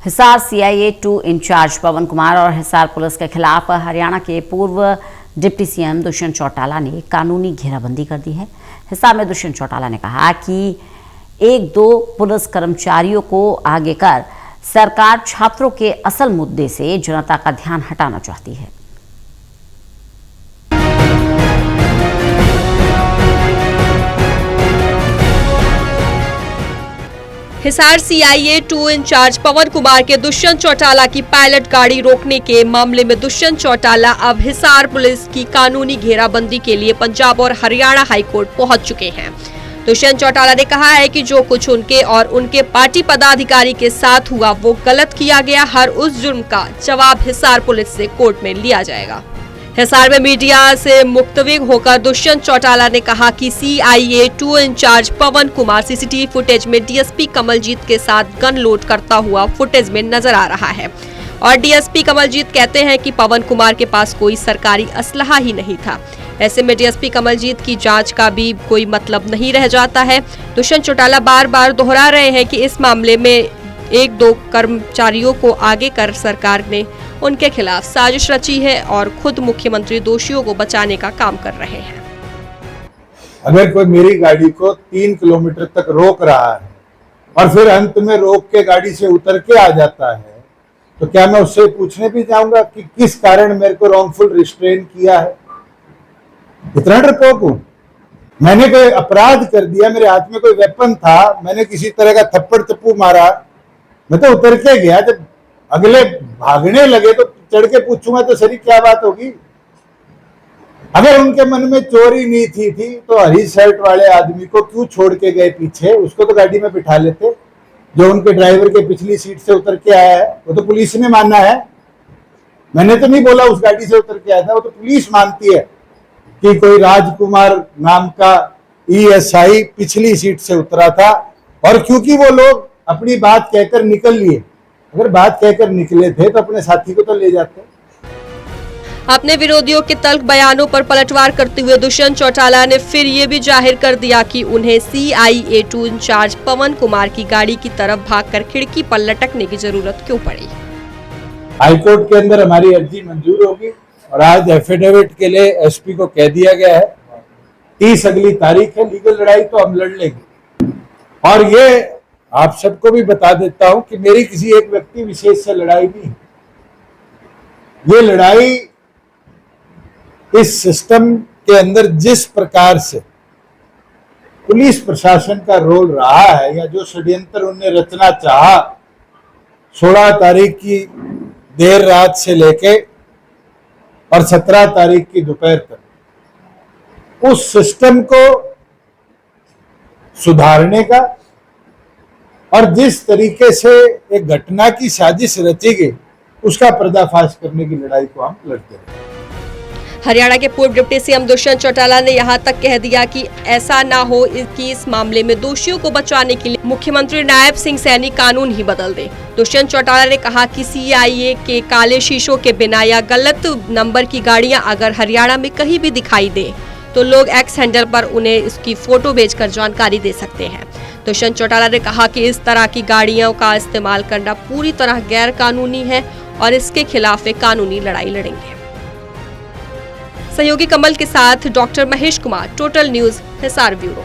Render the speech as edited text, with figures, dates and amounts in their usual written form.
Hisar CIA 2 in charge पवन कुमार और Hisar police के खिलाफ हरियाणा के पूर्व डिप्टी सीएम दुष्यंत चौटाला ने कानूनी घेराबंदी कर दी है। हिसार में दुष्यंत चौटाला ने कहा कि 1-2 पुलिस कर्मचारियों को आगे कर सरकार छात्रों के असल मुद्दे से जनता का ध्यान हटाना चाहती है। हिसार सीआईए 2 इंचार्ज पवन कुमार के दुष्यंत चौटाला की पायलट गाड़ी रोकने के मामले में दुष्यंत चौटाला अब हिसार पुलिस की कानूनी घेराबंदी के लिए पंजाब और हरियाणा हाईकोर्ट पहुंच चुके हैं। दुष्यंत चौटाला ने कहा है कि जो कुछ उनके और उनके पार्टी पदाधिकारी के साथ हुआ वो गलत किया गया। हर उस जुर्म का जवाब हिसार पुलिस से कोर्ट में लिया जाएगा। हिसार में मीडिया से मुख्तविग होकर दुष्यंत चौटाला ने कहा कि सीआईए 2 इंचार्ज पवन कुमार सीसीटीवी फुटेज में डीएसपी कमलजीत के साथ गन लोड करता हुआ फुटेज में नजर आ रहा है और डीएसपी कमलजीत कहते हैं कि पवन कुमार के पास कोई सरकारी असलहा ही नहीं था। ऐसे में डीएसपी कमलजीत की जांच का भी कोई मतलब नहीं रह जाता है। दुष्यंत चौटाला बार बार दोहरा रहे हैं कि इस मामले में 1-2 कर्मचारियों को आगे कर सरकार ने उनके खिलाफ साजिश रची है और खुद मुख्यमंत्री दोषियों को बचाने का काम कर रहे हैं। अगर कोई मेरी गाड़ी को 3 किलोमीटर तक रोक रहा है और फिर अंत में रोक के गाड़ी से उतर के आ जाता है, तो क्या मैं उससे पूछने भी जाऊंगा कि किस कारण मेरे को रॉन्गफुल रिस्ट्रेन किया है? इतना डरपोक हूं? मैंने कोई अपराध कर दिया, मेरे हाथ में कोई वेपन था, मैंने किसी तरह का थप्पड़ थप्पू मारा, मैं तो उतर के गया। जब अगले भागने लगे तो चढ़ के पूछूंगा तो सही क्या बात होगी? अगर उनके मन में चोरी नीति थी तो हरी शर्ट वाले आदमी को क्यों छोड़ के गए पीछे? उसको तो गाड़ी में बिठा लेते। जो उनके ड्राइवर के पिछली सीट से उतर के आया है वो तो पुलिस ने माना है। मैंने तो नहीं बोला उस गाड़ी से उतर के आया था, वो तो पुलिस मानती है कि कोई राजकुमार नाम का ईएसआई पिछली सीट से उतरा था। और क्योंकि वो लोग अपनी बात कहकर निकल लिए, अगर बात कहकर निकले थे तो अपने साथी को तो ले जाते। अपने विरोधियों के तल्ख बयानों पर पलटवार करते हुए दुष्यंत चौटाला ने फिर ये भी जाहिर कर दिया कि उन्हें सीआईए 2 इंचार्ज पवन कुमार की गाड़ी की तरफ भागकर खिड़की पर लटकने की जरूरत क्यों पड़ी। हाईकोर्ट के अंदर हमारी अर्जी मंजूर होगी और आज एफिडेविट के लिए एसपी को कह दिया गया है। 30 अगली तारीख है। लीगल लड़ाई तो हम लड़ लेंगे। और ये आप सबको भी बता देता हूं कि मेरी किसी एक व्यक्ति विशेष से लड़ाई नहीं। ये लड़ाई इस सिस्टम के अंदर जिस प्रकार से पुलिस प्रशासन का रोल रहा है या जो षड्यंत्र उन्हें रचना चाहा 16 तारीख की देर रात से लेके और 17 तारीख की दोपहर तक, उस सिस्टम को सुधारने का और जिस तरीके से एक घटना की साजिश रची गई उसका पर्दाफाश करने की लड़ाई को हम लड़ते हैं। हरियाणा के पूर्व डिप्टी सीएम दुष्यंत चौटाला ने यहां तक कह दिया कि ऐसा ना हो कि इस मामले में दोषियों को बचाने के लिए मुख्यमंत्री नायब सिंह सैनी कानून ही बदल दे। दुष्यंत चौटाला ने कहा कि सीआईए के काले शीशों के बिना या गलत नंबर की गाड़ियां अगर हरियाणा में कहीं भी दिखाई दे तो लोग एक्स हैंडल पर उन्हें इसकी फोटो भेजकर जानकारी दे सकते हैं। दुष्यंत चौटाला ने कहा कि इस तरह की गाड़ियों का इस्तेमाल करना पूरी तरह गैर कानूनी है और इसके खिलाफ वे कानूनी लड़ाई लड़ेंगे। सहयोगी कमल के साथ doctor Mahesh Kumar, total news, Hisar bureau.